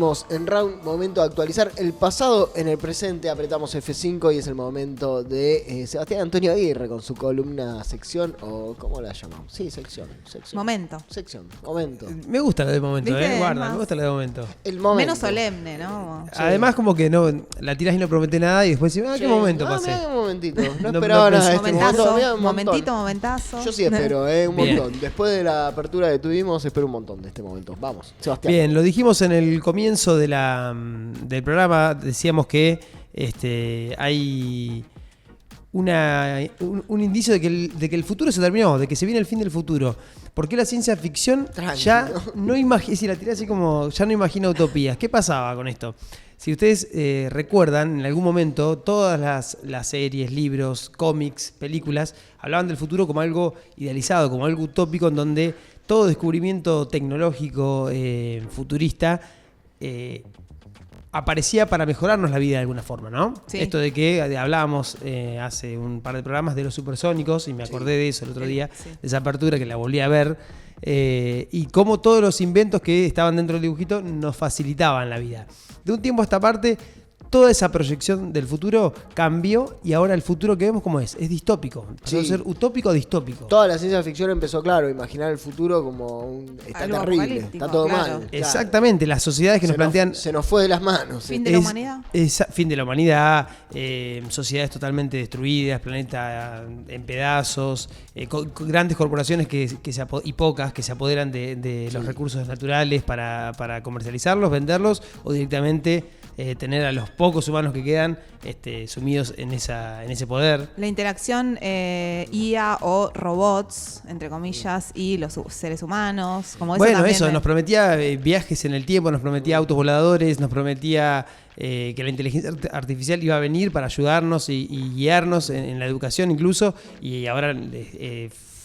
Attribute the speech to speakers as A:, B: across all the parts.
A: Seguimos en Round, momento de actualizar el pasado en el presente. Apretamos F5 y es el momento de Sebastián Antonio Aguirre con su columna sección, o ¿cómo la llamamos? Sí, sección.
B: Momento.
A: Sección, momento.
C: Me gusta lo de momento, guarda,
B: Más...
C: me gusta lo de momento.
A: El momento.
B: Menos solemne, ¿no?
A: Sí.
C: Además, como que no la tirás y no promete nada y después decís, qué momento pasé.
A: Mirá, un momentito. No
C: No,
A: esperaba
C: no
A: nada de este
B: Momentazo,
A: momento.
B: momentazo.
A: Yo sí espero, un
C: Bien.
A: montón. Después de la apertura que tuvimos, espero un montón de este momento. Vamos, Sebastián.
C: Bien, lo dijimos en el comienzo del programa, decíamos que hay un indicio de que el futuro se terminó, de que se viene el fin del futuro. Porque la ciencia ficción ya no imagina, si la tiré así como, ya no imagina utopías. ¿Qué pasaba con esto? Si ustedes recuerdan, en algún momento, todas las series, libros, cómics, películas, hablaban del futuro como algo idealizado, como algo utópico, en donde todo descubrimiento tecnológico futurista aparecía para mejorarnos la vida de alguna forma, ¿no?
B: Sí.
C: Esto de que hablábamos hace un par de programas de los supersónicos, y me acordé de eso el otro día,
B: Sí.
C: de esa apertura que la volví a ver, y cómo todos los inventos que estaban dentro del dibujito nos facilitaban la vida. De un tiempo a esta parte, toda esa proyección del futuro cambió, y ahora el futuro que vemos, ¿cómo es? Es distópico. Pasó a ser utópico a distópico.
A: Toda la ciencia ficción empezó, claro, a imaginar el futuro como está
B: Algo
A: terrible,
B: apocalíptico,
A: está todo
B: claro.
A: mal.
C: Exactamente, las sociedades que nos plantean...
A: Se nos fue de las manos.
B: Fin de la humanidad.
C: Fin de la humanidad, sociedades totalmente destruidas, planeta en pedazos, grandes corporaciones y pocas que se apoderan de los recursos naturales para comercializarlos, venderlos o directamente tener a los pocos humanos que quedan sumidos en ese poder.
B: La interacción IA o robots, entre comillas, y los seres humanos. Como
C: Eso nos prometía viajes en el tiempo, nos prometía autos voladores, nos prometía que la inteligencia artificial iba a venir para ayudarnos y guiarnos en la educación incluso, y ahora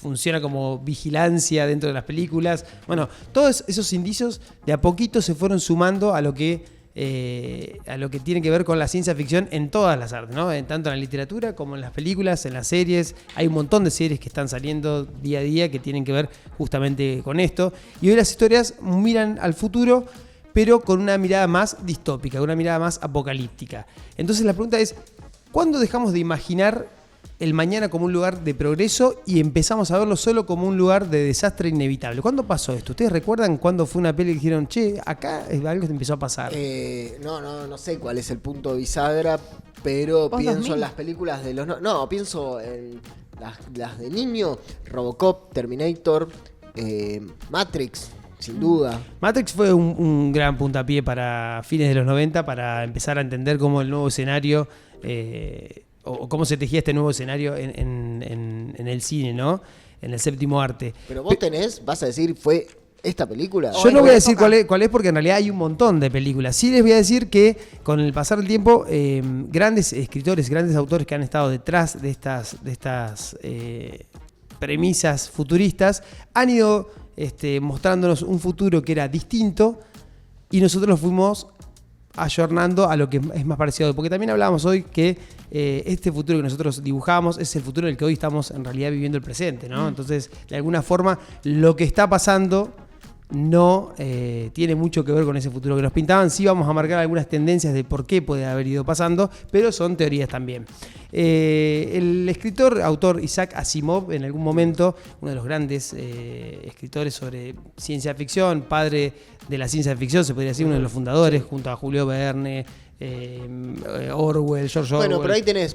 C: funciona como vigilancia dentro de las películas. Bueno, todos esos indicios de a poquito se fueron sumando a lo que tiene que ver con la ciencia ficción en todas las artes, ¿no? Tanto en la literatura como en las películas, en las series. Hay un montón de series que están saliendo día a día que tienen que ver justamente con esto. Y hoy las historias miran al futuro, pero con una mirada más distópica, una mirada más apocalíptica. Entonces la pregunta es, ¿cuándo dejamos de imaginar el mañana como un lugar de progreso y empezamos a verlo solo como un lugar de desastre inevitable? ¿Cuándo pasó esto? ¿Ustedes recuerdan cuándo fue una peli que dijeron, che, acá algo empezó a pasar?
A: No sé cuál es el punto bisagra, pero pienso
B: 2000.
A: en las películas de los... No, pienso en las de niño, Robocop, Terminator, Matrix, sin duda.
C: Matrix fue un gran puntapié para fines de los 90 para empezar a entender cómo el nuevo escenario... o cómo se tejía este nuevo escenario en el cine, ¿no? En el séptimo arte.
A: Pero vos vas a decir, ¿fue esta película?
C: Yo no voy a decir cuál es porque en realidad hay un montón de películas. Sí les voy a decir que con el pasar del tiempo, grandes escritores, grandes autores que han estado detrás de estas premisas futuristas han ido mostrándonos un futuro que era distinto, y nosotros lo fuimos ayornando a lo que es más parecido. Porque también hablábamos hoy que este futuro que nosotros dibujamos es el futuro en el que hoy estamos en realidad viviendo el presente, ¿no? Entonces, de alguna forma, lo que está pasando no tiene mucho que ver con ese futuro que nos pintaban. Sí vamos a marcar algunas tendencias de por qué puede haber ido pasando, pero son teorías también. El autor Isaac Asimov, en algún momento, uno de los grandes escritores sobre ciencia ficción, padre de la ciencia ficción, se podría decir, uno de los fundadores, junto a Julio Verne, Orwell, George Orwell.
A: Bueno, pero ahí tenés,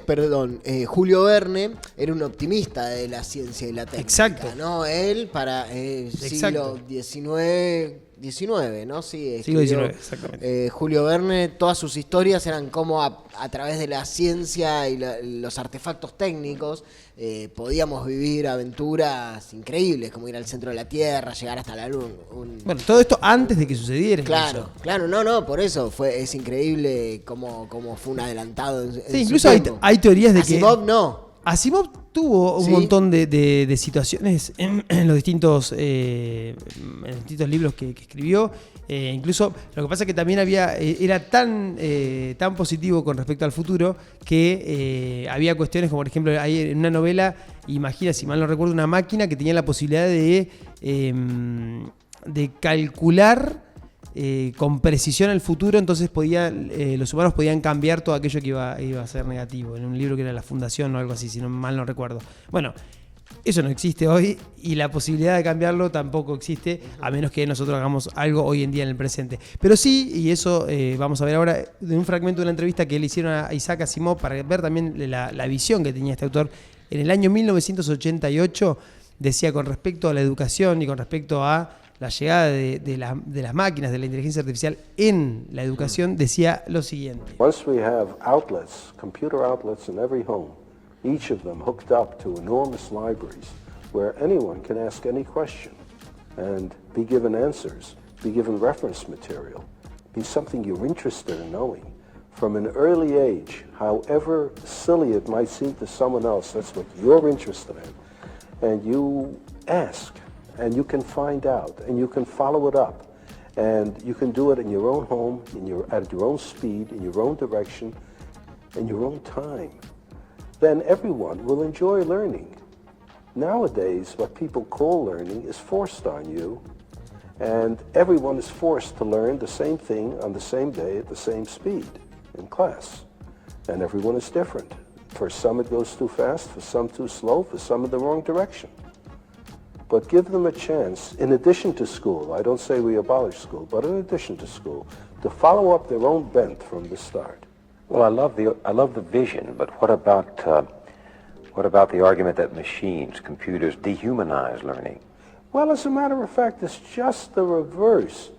A: Julio Verne era un optimista de la ciencia y la técnica.
C: Exacto.
A: ¿No? Él para siglo XIX, ¿no? Sí,
C: siglo XIX, exactamente.
A: Julio Verne, todas sus historias eran como a través de la ciencia y los artefactos técnicos podíamos vivir aventuras increíbles, como ir al centro de la Tierra, llegar hasta la Luna.
C: Bueno, todo esto antes de que sucediera.
A: Claro, no, por eso es increíble cómo fue un adelantado.
C: Sí, incluso hay teorías de
A: Asimov
C: que...
A: no.
C: Asimov tuvo un montón de situaciones en los distintos libros que escribió. Incluso lo que pasa es que también era tan positivo con respecto al futuro que había cuestiones como, por ejemplo, hay en una novela, imagina, si mal no recuerdo, una máquina que tenía la posibilidad de calcular con precisión al futuro, entonces los humanos podían cambiar todo aquello que iba a ser negativo, en un libro que era La Fundación o algo así, si no mal no recuerdo. Bueno, eso no existe hoy y la posibilidad de cambiarlo tampoco existe, a menos que nosotros hagamos algo hoy en día en el presente. Pero sí, y eso vamos a ver ahora de un fragmento de una entrevista que le hicieron a Isaac Asimov para ver también la visión que tenía este autor. En el año 1988 decía, con respecto a la educación y con respecto a la llegada de las máquinas, de la inteligencia artificial en la educación, decía lo siguiente.
D: Once we have outlets, computer outlets in every home, each of them hooked up to enormous libraries where anyone can ask any question and be given answers, be given reference material, be something you're interested in knowing. From an early age, however silly it might seem to someone else, that's what you're interested in. And you ask, and you can find out, and you can follow it up. And you can do it in your own home, at your own speed, in your own direction, in your own time. Then everyone will enjoy learning. Nowadays, what people call learning is forced on you, and everyone is forced to learn the same thing on the same day at the same speed in class. And everyone is different. For some it goes too fast, for some too slow, for some in the wrong direction. But give them a chance, in addition to school, I don't say we abolish school, but in addition to school, to follow up their own bent from the start.
E: Well, I love the vision, but what about the argument that machines, computers, dehumanize learning?
D: Well, as a matter of fact, it's just the reverse.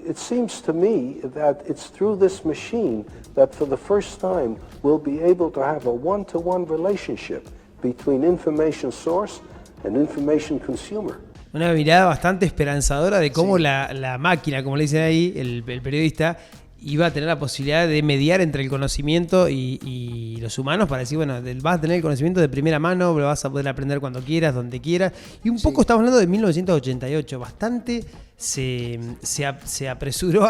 D: It seems to me that it's through this machine that for the first time we'll be able to have a one-to-one relationship between information source and information consumer.
C: Una mirada bastante esperanzadora de cómo la máquina, como le dicen ahí, el periodista, iba a tener la posibilidad de mediar entre el conocimiento y los humanos para decir, bueno, vas a tener el conocimiento de primera mano, lo vas a poder aprender cuando quieras, donde quieras. Y un poco estamos hablando de 1988, bastante se apresuró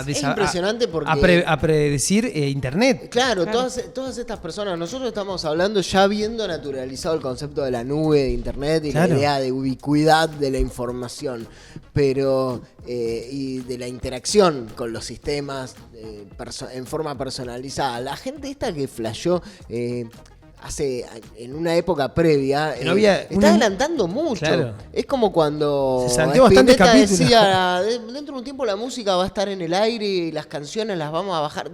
A: es impresionante porque
C: a predecir Internet.
A: Claro, todas estas personas, nosotros estamos hablando ya habiendo naturalizado el concepto de la nube, de Internet y la idea de ubicuidad de la información, pero y de la interacción con los sistemas en forma personalizada. La gente esta que flasheó en una época previa, está adelantando mucho. Claro. Es como cuando Spinetta decía, dentro de un tiempo la música va a estar en el aire y las canciones las vamos a bajar.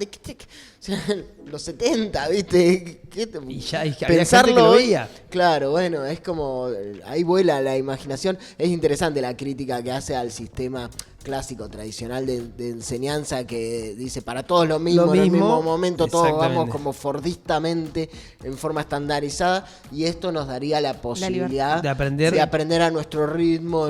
A: Los 70, ¿viste?
C: Y ya había
A: pensarlo
C: gente que lo veía.
A: Claro, bueno, es como ahí vuela la imaginación. Es interesante la crítica que hace al sistema clásico, tradicional de enseñanza, que dice para todos lo mismo, en el mismo momento, todos vamos como fordistamente en forma estandarizada, y esto nos daría la posibilidad de aprender a nuestro ritmo,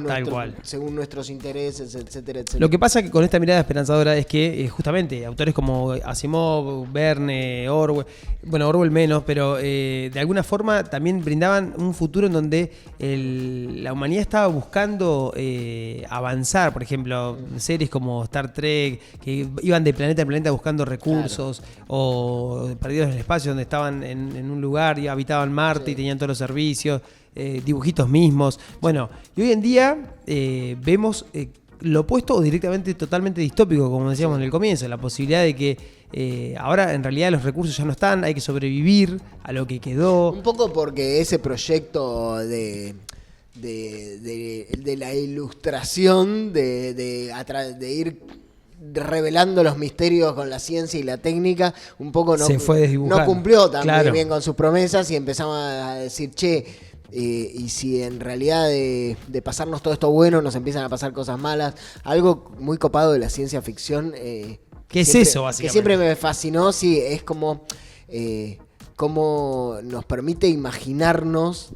A: según nuestros intereses, etcétera, etcétera.
C: Lo que pasa que con esta mirada esperanzadora es que justamente autores como Asimov, Verne, Orwell, bueno, Orwell menos, pero de alguna forma también brindaban un futuro en donde la humanidad estaba buscando avanzar. Por ejemplo, series como Star Trek, que iban de planeta en planeta buscando recursos, o Perdidos en el Espacio, donde estaban en un lugar y habitaban Marte y tenían todos los servicios, dibujitos mismos. Bueno, y hoy en día vemos lo opuesto o directamente totalmente distópico, como decíamos en el comienzo, la posibilidad de que ahora en realidad los recursos ya no están, hay que sobrevivir a lo que quedó.
A: Un poco porque ese proyecto de la ilustración, de ir revelando los misterios con la ciencia y la técnica, un poco no cumplió también bien con sus promesas, y empezamos a decir, y si en realidad de pasarnos todo esto bueno nos empiezan a pasar cosas malas. Algo muy copado de la ciencia ficción,
C: ¿qué es eso, básicamente?
A: Que siempre me fascinó, es como cómo nos permite imaginarnos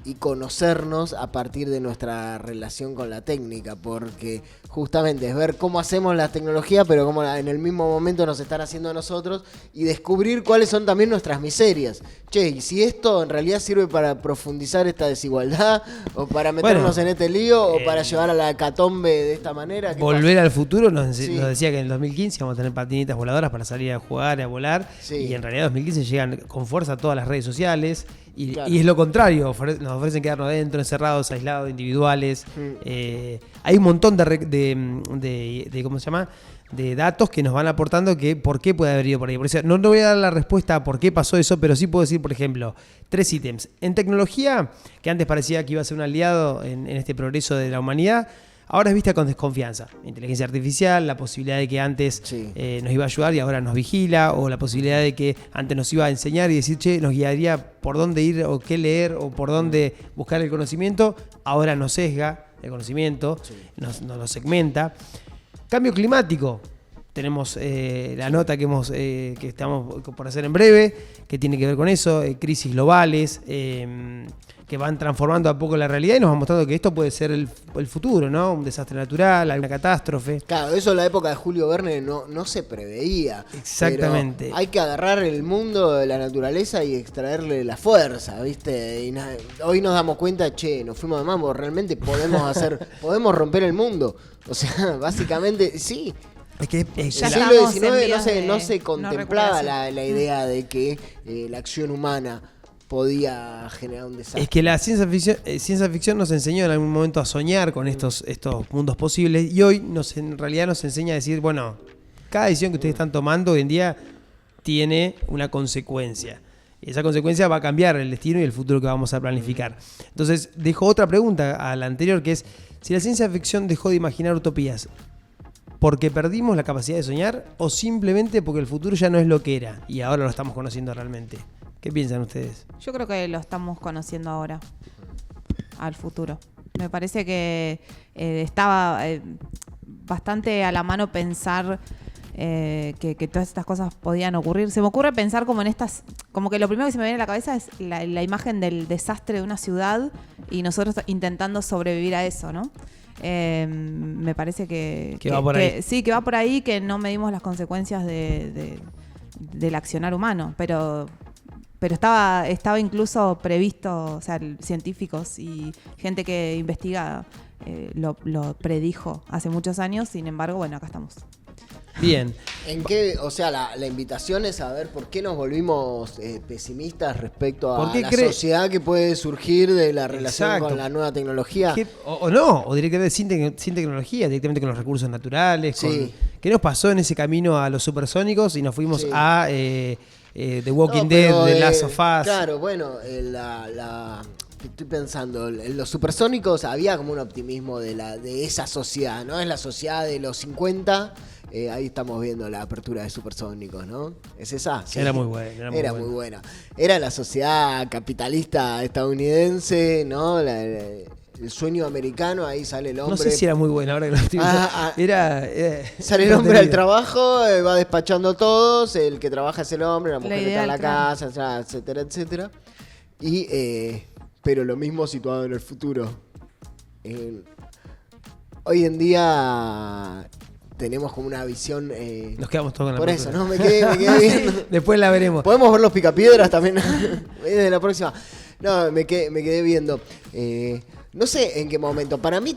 A: y conocernos a partir de nuestra relación con la técnica, porque justamente es ver cómo hacemos la tecnología, pero cómo en el mismo momento nos están haciendo a nosotros, y descubrir cuáles son también nuestras miserias. Y si esto en realidad sirve para profundizar esta desigualdad, o para meternos en este lío, o para llevar a la hecatombe de esta manera.
C: Volver al futuro nos decía que en el 2015 vamos a tener patinitas voladoras para salir a jugar, a volar, y en realidad en 2015 llegan con fuerza todas las redes sociales,
A: Claro.
C: Y es lo contrario, nos ofrecen quedarnos adentro, encerrados, aislados, individuales. Hay un montón de ¿cómo se llama? De datos que nos van aportando que por qué puede haber ido por ahí. Por eso, no voy a dar la respuesta a por qué pasó eso, pero sí puedo decir, por ejemplo, 3 ítems. En tecnología, que antes parecía que iba a ser un aliado en este progreso de la humanidad, ahora es vista con desconfianza. Inteligencia artificial, la posibilidad de que antes nos iba a ayudar y ahora nos vigila, o la posibilidad de que antes nos iba a enseñar y decir, che, nos guiaría por dónde ir o qué leer o por dónde buscar el conocimiento, ahora nos sesga el conocimiento, nos lo segmenta. Cambio climático. Tenemos la nota que estamos por hacer en breve, que tiene que ver con eso, crisis globales, que van transformando a poco la realidad y nos van mostrando que esto puede ser el futuro, ¿no? Un desastre natural, alguna catástrofe.
A: Claro, eso en la época de Julio Verne no se preveía.
C: Exactamente.
A: Pero hay que agarrar el mundo de la naturaleza y extraerle la fuerza, ¿viste? Y hoy nos damos cuenta, che, nos fuimos de mambo, realmente podemos romper el mundo. O sea, básicamente, sí.
C: Es que
A: En el
B: Ya
A: siglo
B: estamos
A: XIX
B: en vías
A: no
B: de
A: se
B: no
A: contemplaba
B: recuperación.
A: la idea de que la acción humana podía generar un desastre.
C: Es que la ciencia ficción nos enseñó en algún momento a soñar con estos mundos posibles y hoy en realidad nos enseña a decir, bueno, cada decisión que ustedes están tomando hoy en día tiene una consecuencia. Y esa consecuencia va a cambiar el destino y el futuro que vamos a planificar. Entonces, dejo otra pregunta a la anterior, que es, si la ciencia ficción dejó de imaginar utopías, ¿porque perdimos la capacidad de soñar o simplemente porque el futuro ya no es lo que era y ahora lo estamos conociendo realmente? ¿Qué piensan ustedes?
B: Yo creo que lo estamos conociendo ahora, al futuro. Me parece que estaba bastante a la mano pensar que todas estas cosas podían ocurrir. Se me ocurre pensar como en estas, como que lo primero que se me viene a la cabeza es la imagen del desastre de una ciudad y nosotros intentando sobrevivir a eso, ¿no? Me parece que
C: va por ahí.
B: Sí, que va por ahí, que no medimos las consecuencias del accionar humano, pero estaba incluso previsto, o sea, científicos y gente que investiga lo predijo hace muchos años, sin embargo, bueno, acá estamos.
C: Bien.
A: ¿En qué? O sea, la invitación es a ver por qué nos volvimos pesimistas respecto a la sociedad que puede surgir de la relación con la nueva tecnología.
C: O directamente sin tecnología, directamente con los recursos naturales.
A: Sí.
C: ¿Qué nos pasó en ese camino a los supersónicos y nos fuimos a The Walking
A: No,
C: Dead,
A: pero,
C: The Last of Us?
A: Claro, bueno, estoy pensando, en los supersónicos había como un optimismo de esa sociedad, ¿no? Es la sociedad de los 50. Ahí estamos viendo la apertura de Supersónicos, ¿no? ¿Es esa? Sí.
C: Era muy buena.
A: Era muy buena. Era la sociedad capitalista estadounidense, ¿no? El sueño americano, ahí sale el hombre.
C: No sé si era muy buena, ahora que lo estoy viendo.
A: Sale el hombre al trabajo, va despachando a todos, el que trabaja es el hombre, la mujer está en la casa, etcétera, etcétera. Pero lo mismo situado en el futuro. Hoy en día tenemos como una visión.
C: Nos quedamos todos con la
A: por
C: apertura.
A: eso, ¿no? Me quedé viendo.
C: Después la veremos.
A: Podemos ver los picapiedras también desde la próxima. No, me quedé viendo. No sé en qué momento. Para mí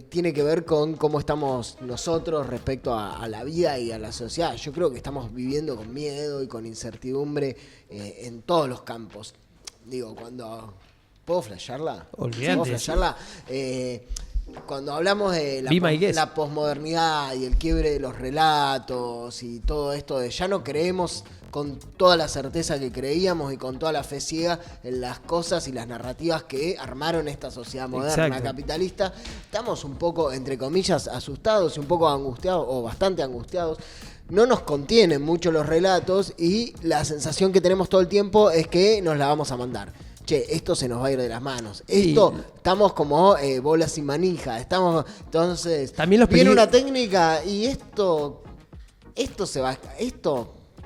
A: tiene que ver con cómo estamos nosotros respecto a la vida y a la sociedad. Yo creo que estamos viviendo con miedo y con incertidumbre en todos los campos. Digo, cuando... ¿Puedo flashearla?
C: Olvídate.
A: ¿Puedo flashearla? Cuando hablamos de la posmodernidad y el quiebre de los relatos y todo esto de ya no creemos con toda la certeza que creíamos y con toda la fe ciega en las cosas y las narrativas que armaron esta sociedad moderna capitalista, estamos un poco, entre comillas, asustados y un poco angustiados o bastante angustiados. No nos contienen mucho los relatos y la sensación que tenemos todo el tiempo es que nos la vamos a mandar. Che, esto se nos va a ir de las manos. Esto, estamos como bolas sin manija. Entonces,
C: también
A: viene una técnica y esto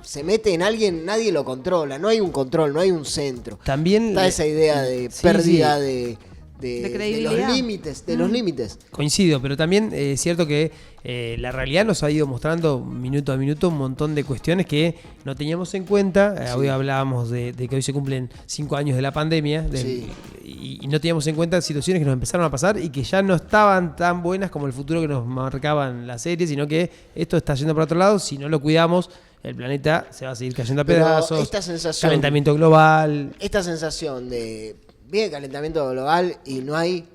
A: se mete en alguien, nadie lo controla. No hay un control, no hay un centro.
C: También
A: está esa idea de pérdida de
B: credibilidad.
A: De los límites.
C: Coincido, pero también es cierto que la realidad nos ha ido mostrando minuto a minuto un montón de cuestiones que no teníamos en cuenta. Hoy hablábamos de que hoy se cumplen 5 años de la pandemia y no teníamos en cuenta situaciones que nos empezaron a pasar y que ya no estaban tan buenas como el futuro que nos marcaban las series, sino que esto está yendo para otro lado. Si no lo cuidamos, el planeta se va a seguir cayendo a
A: Pero
C: pedazos.
A: esta sensación-
C: Calentamiento global.
A: Esta sensación de viene el calentamiento global y no hay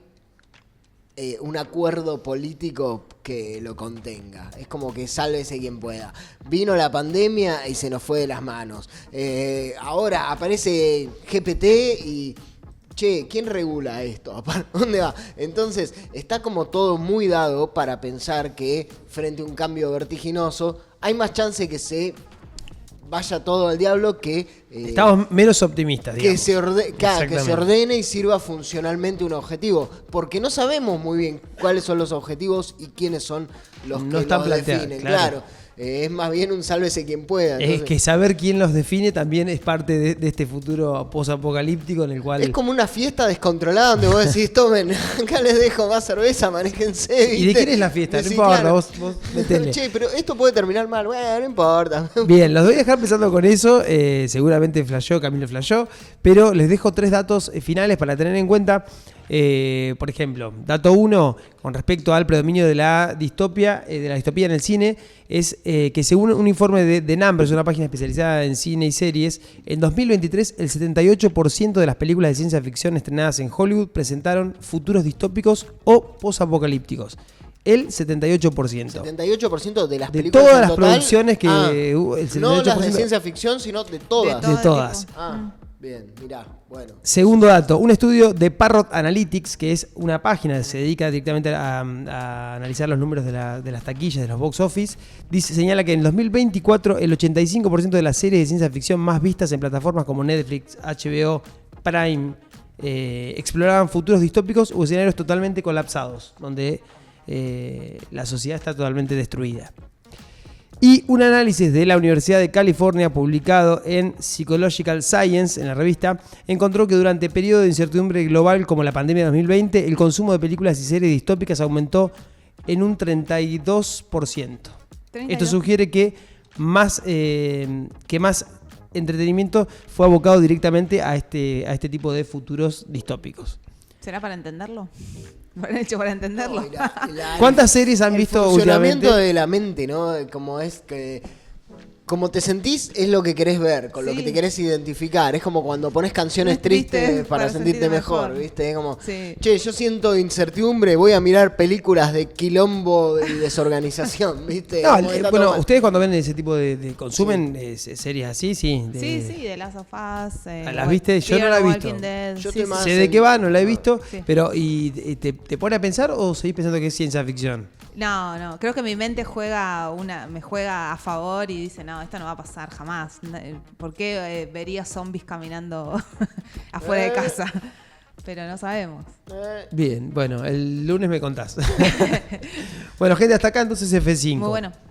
A: un acuerdo político que lo contenga. Es como que sálvese quien pueda. Vino la pandemia y se nos fue de las manos. Ahora aparece GPT y... Che, ¿quién regula esto? ¿Para dónde va? Entonces, está como todo muy dado para pensar que frente a un cambio vertiginoso hay más chance que se vaya todo al diablo que...
C: Estamos menos optimistas,
A: que
C: digamos.
A: que se ordene y sirva funcionalmente un objetivo. Porque no sabemos muy bien cuáles son los objetivos y quiénes son los
C: No
A: que
C: están
A: los
C: planteados,
A: definen.
C: claro.
A: Claro. Es más bien un sálvese quien pueda.
C: Es
A: Entonces,
C: que saber quién los define también es parte de este futuro posapocalíptico en el cual...
A: es como una fiesta descontrolada donde vos decís, tomen, acá les dejo más cerveza, manéjense.
C: ¿Y de
A: ¿viste?
C: quién es la fiesta? No
A: Decís,
C: importa,
A: claro.
C: vos metele.
A: Che, pero esto puede terminar mal. Bueno, no importa.
C: Bien, los voy a dejar pensando con eso. Seguramente flasheó, Camilo flasheó. Pero les dejo 3 datos finales para tener en cuenta. Por ejemplo, dato 1, con respecto al predominio de la distopia en el cine, es que según un informe de Numbers, una página especializada en cine y series, en 2023 el 78% de las películas de ciencia ficción estrenadas en Hollywood presentaron futuros distópicos o posapocalípticos. El 78%.
A: 78% de las
C: De
A: películas
C: todas
A: en
C: las
A: total,
C: producciones que hubo, el
A: no las de
C: 78%.
A: ciencia ficción, sino de todas.
B: De todo
C: todas.
B: tipo.
A: Ah, bien, mirá, bueno.
C: Segundo dato, un estudio de Parrot Analytics, que es una página que se dedica directamente a analizar los números de las taquillas, de los box office, señala que en 2024 el 85% de las series de ciencia ficción más vistas en plataformas como Netflix, HBO, Prime, exploraban futuros distópicos o escenarios totalmente colapsados, donde la sociedad está totalmente destruida. Y un análisis de la Universidad de California publicado en Psychological Science, en la revista, encontró que durante periodos de incertidumbre global como la pandemia de 2020, el consumo de películas y series distópicas aumentó en un 32%.
B: 32.
C: Esto sugiere que más entretenimiento fue abocado directamente a este tipo de futuros distópicos.
B: ¿Será para entenderlo? Hecho para entenderlo.
A: No,
C: ¿Cuántas series han
A: el
C: visto
A: funcionamiento
C: últimamente?
A: de la mente, ¿no? Como es que... Como te sentís es lo que querés ver, con lo
B: Sí.
A: que te querés identificar. Es como cuando pones canciones
B: Es triste
A: tristes para sentirte mejor,
B: mejor.
A: ¿viste? Es como,
B: Sí.
A: che, yo siento incertidumbre, voy a mirar películas de quilombo y desorganización, ¿viste?
C: No,
A: Como está todo
C: bueno,
A: mal.
C: ustedes cuando ven ese tipo de consumen series así, sí.
B: Sí, de Last of Us.
C: ¿Las viste? Yo no la he visto.
A: Yo
B: Sí,
A: estoy más-
C: Sé de qué va, no la he visto,
B: Sí.
C: pero ¿te pone a pensar o seguís pensando que es ciencia ficción?
B: No, creo que mi mente me juega a favor y dice, no, esto no va a pasar jamás. ¿Por qué vería zombies caminando afuera de casa? Pero no sabemos.
C: Bien, bueno, el lunes me contás. Bueno, gente, hasta acá entonces F5.
B: Muy bueno.